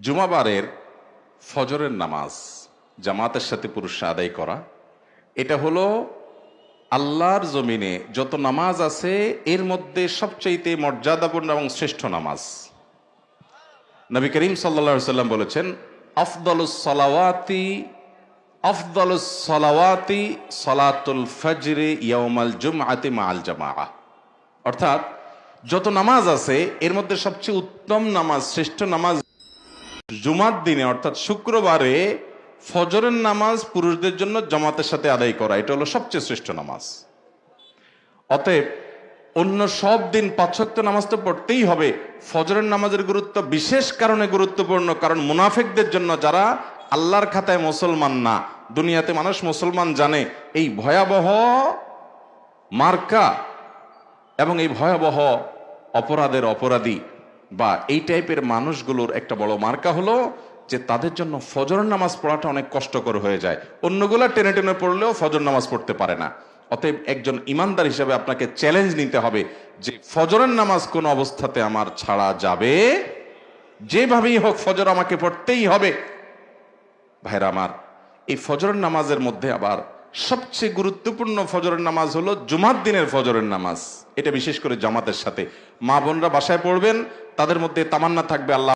জুমাবারের ফজরের নামাজ জামাতের সাথে পুরুষরা আদায় করা, এটা হলো আল্লাহর জমিনে যত নামাজ আছে এর মধ্যে সবচাইতে মর্যাদাপূর্ণ এবং শ্রেষ্ঠ নামাজ। নবী করিম সাল্লাল্লাহু আলাইহি সাল্লাম বলেছেন, আফদালুস সালাওয়াতি সালাতুল ফজরে ইয়াউমাল জুমআতি মাআল জামাআহ। অর্থাৎ যত নামাজ আছে এর মধ্যে সবচেয়ে উত্তম নামাজ, শ্রেষ্ঠ নামাজ জুমার দিনে অর্থাৎ শুক্রবারে ফজরের নামাজ পুরুষদের জন্য জামাতের সাথে আদায় করা, এটা হলো সবচেয়ে শ্রেষ্ঠ নামাজ। অতএব অন্য সব দিন ৫ ওয়াক্ত নামাজ তো পড়তেই হবে। ফজরের নামাজের গুরুত্ব বিশেষ কারণে গুরুত্বপূর্ণ, কারণ মুনাফিকদের জন্য, যারা আল্লাহর খাতায় মুসলমান না, দুনিয়াতে মানুষ মুসলমান জানে, এই ভয়াবহ মার্কা এবং এই ভয়াবহ অপরাধের অপরাধী বা এই টাইপের মানুষগুলোর একটা বড় মার্কা হলো যে তাদের জন্য ফজরের নামাজ পড়াটা অনেক কষ্টকর হয়ে যায়। অন্যগুলা টেনে টেনে পড়লেও ফজর নামাজ পড়তে পারে না। অতএব একজন ইমানদার হিসেবে আপনাকে চ্যালেঞ্জ নিতে হবে যে ফজরের নামাজ কোন অবস্থাতে আমার ছাড়া যাবে, যেভাবেই হোক ফজর আমাকে পড়তেই হবে। ভাইরা আমার, এই ফজরের নামাজের মধ্যে আবার সবচেয়ে গুরুত্বপূর্ণ ফজরের নামাজ হলো জুমার দিনের ফজরের নামাজ। এটা বিশেষ করে জামাতের সাথে। মা বোনরা বাসায় পড়বেন, তাদের মধ্যে তামান্না থাকবে আল্লাহ